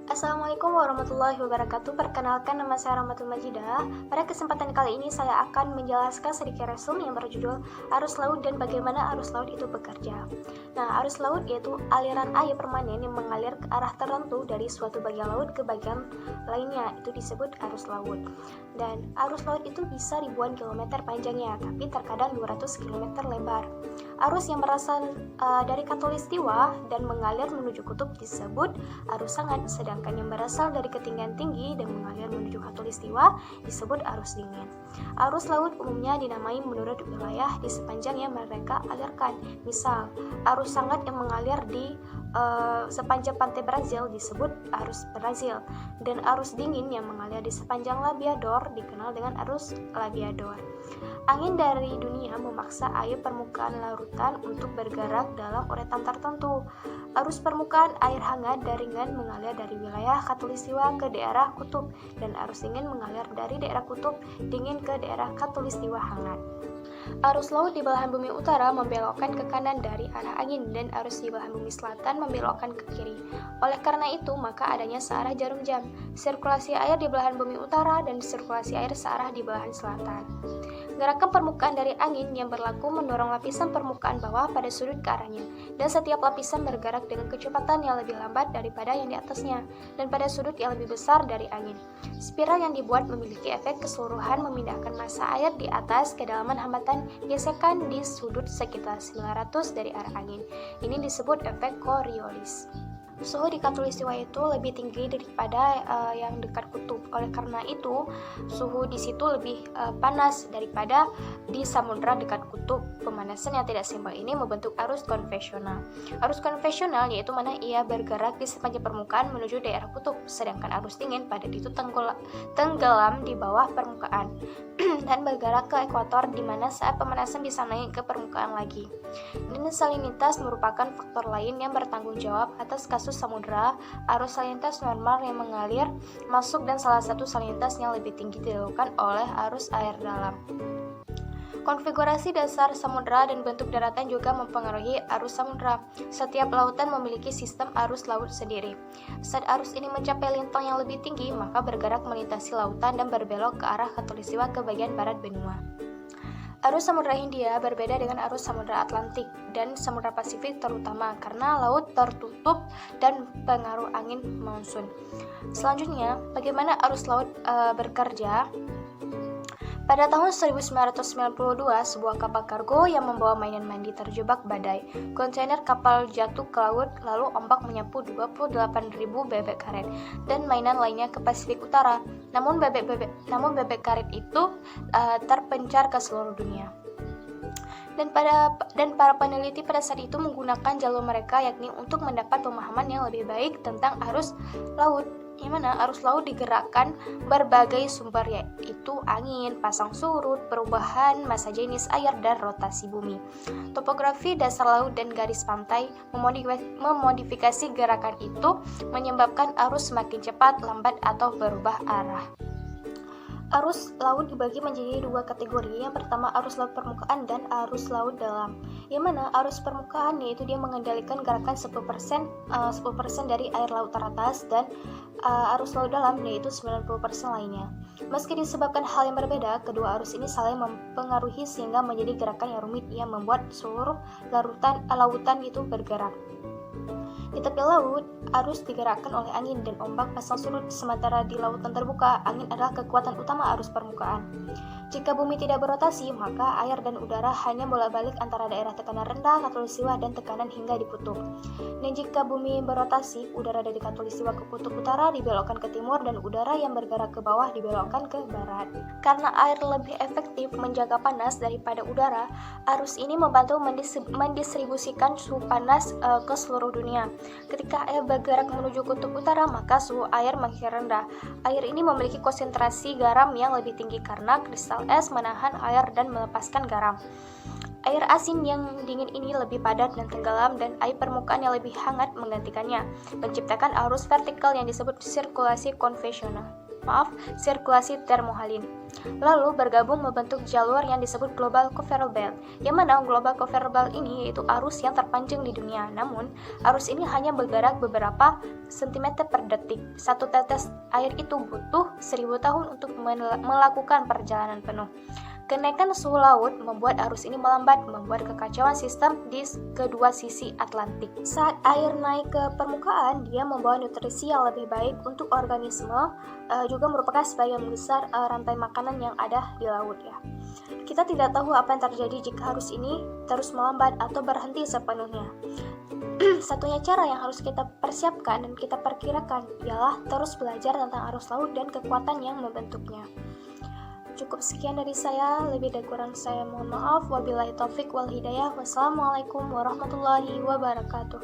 Assalamualaikum warahmatullahi wabarakatuh. Perkenalkan, nama saya Rahmatul Majidah. Pada kesempatan kali ini saya akan menjelaskan sedikit resume yang berjudul Arus Laut dan bagaimana arus laut itu bekerja. Nah, arus laut yaitu aliran air permanen yang mengalir ke arah tertentu dari suatu bagian laut ke bagian lainnya. Itu disebut arus laut. Dan arus laut itu bisa ribuan kilometer panjangnya, tapi terkadang 200 kilometer lebar. Arus yang berasal dari khatulistiwa dan mengalir menuju kutub disebut arus hangat, sedangkan yang berasal dari ketinggian tinggi dan mengalir menuju khatulistiwa disebut arus dingin. Arus laut umumnya dinamai menurut wilayah di sepanjang yang mereka alirkan. Misal, arus hangat yang mengalir di sepanjang pantai Brazil disebut arus Brazil, dan arus dingin yang mengalir di sepanjang Labrador dikenal dengan arus Labrador. Angin dari dunia memaksa air permukaan lautan untuk bergerak dalam uretan tertentu. Arus permukaan air hangat dan ringan mengalir dari wilayah khatulistiwa ke daerah kutub, dan arus dingin mengalir dari daerah kutub dingin ke daerah khatulistiwa hangat. Arus laut di belahan bumi utara membelokkan ke kanan dari arah angin, dan arus di belahan bumi selatan membelokkan ke kiri. Oleh karena itu, maka adanya searah jarum jam, sirkulasi air di belahan bumi utara dan sirkulasi air searah di belahan selatan. Gerakan permukaan dari angin yang berlaku mendorong lapisan permukaan bawah pada sudut ke arahnya, dan setiap lapisan bergerak dengan kecepatan yang lebih lambat daripada yang di atasnya, dan pada sudut yang lebih besar dari angin. Spiral yang dibuat memiliki efek keseluruhan memindahkan massa air di atas kedalaman hambatan gesekan di sudut sekitar 900 dari arah angin. Ini disebut efek Coriolis. Suhu di khatulistiwa itu lebih tinggi daripada yang dekat kutub. Oleh karena itu, suhu di situ lebih panas daripada di samudra dekat kutub. Pemanasan yang tidak seimbang ini membentuk arus konvensional. Arus konvensional yaitu mana ia bergerak di sepanjang permukaan menuju daerah kutub, sedangkan arus dingin pada itu tenggelam di bawah permukaan dan bergerak ke ekuator, di mana saat pemanasan bisa naik ke permukaan lagi. Dan salinitas merupakan faktor lain yang bertanggung jawab atas kasus samudra. Arus salinitas normal yang mengalir masuk, dan salah satu salinitas yang lebih tinggi dilakukan oleh arus air dalam. Konfigurasi dasar samudra dan bentuk daratan juga mempengaruhi arus samudra. Setiap lautan memiliki sistem arus laut sendiri. Saat arus ini mencapai lintang yang lebih tinggi, maka bergerak melintasi lautan dan berbelok ke arah khatulistiwa ke bagian barat benua. Arus Samudra Hindia berbeda dengan arus Samudra Atlantik dan Samudra Pasifik, terutama karena laut tertutup dan pengaruh angin monsun. Selanjutnya, bagaimana arus laut bekerja? Pada tahun 1992, sebuah kapal kargo yang membawa mainan mandi terjebak badai. Kontainer kapal jatuh ke laut, lalu ombak menyapu 28.000 bebek karet dan mainan lainnya ke Pasifik Utara. Namun bebek karet itu terpencar ke seluruh dunia. Dan para peneliti pada saat itu menggunakan jalur mereka, yakni untuk mendapat pemahaman yang lebih baik tentang arus laut, di mana arus laut digerakkan berbagai sumber, yaitu angin, pasang surut, perubahan massa jenis air, dan rotasi bumi. Topografi dasar laut dan garis pantai memodifikasi gerakan itu, menyebabkan arus semakin cepat, lambat, atau berubah arah. Arus laut dibagi menjadi dua kategori. Yang pertama arus laut permukaan dan arus laut dalam. Yang mana arus permukaan yaitu dia mengendalikan gerakan 10% dari air laut teratas, dan arus laut dalam yaitu 90% lainnya. Meski disebabkan hal yang berbeda, kedua arus ini saling mempengaruhi sehingga menjadi gerakan yang rumit yang membuat seluruh lautan itu bergerak. Di tepi laut, arus digerakkan oleh angin dan ombak pasang surut, sementara di lautan terbuka, angin adalah kekuatan utama arus permukaan. Jika bumi tidak berotasi, maka air dan udara hanya bolak-balik antara daerah tekanan rendah, khatulistiwa, dan tekanan hingga di kutub. Dan jika bumi berotasi, udara dari khatulistiwa ke kutub utara dibelokkan ke timur, dan udara yang bergerak ke bawah dibelokkan ke barat. Karena air lebih efektif menjaga panas daripada udara, arus ini membantu mendistribusikan suhu panas ke seluruh dunia. Ketika air bergerak menuju kutub utara, maka suhu air makin rendah. Air ini memiliki konsentrasi garam yang lebih tinggi karena kristal es menahan air dan melepaskan garam. Air asin yang dingin ini lebih padat dan tenggelam, dan air permukaan yang lebih hangat menggantikannya, menciptakan arus vertikal yang disebut sirkulasi konvensional. sirkulasi termohaline. Lalu bergabung membentuk jalur yang disebut Global Conveyor Belt, yang mana Global Conveyor Belt ini yaitu arus yang terpanjang di dunia. Namun, arus ini hanya bergerak beberapa sentimeter per detik. Satu tetes air itu butuh 1000 tahun untuk melakukan perjalanan penuh. Kenaikan suhu laut membuat arus ini melambat, membuat kekacauan sistem di kedua sisi Atlantik. Saat air naik ke permukaan, dia membawa nutrisi yang lebih baik untuk organisme, juga merupakan sebagian besar rantai makanan yang ada di laut ya. Kita tidak tahu apa yang terjadi jika arus ini terus melambat atau berhenti sepenuhnya. Satunya cara yang harus kita persiapkan dan kita perkirakan ialah terus belajar tentang arus laut dan kekuatan yang membentuknya. Cukup sekian dari saya, lebih dan kurang saya mohon maaf. Wabillahi taufik wal hidayah. Wassalamualaikum warahmatullahi wabarakatuh.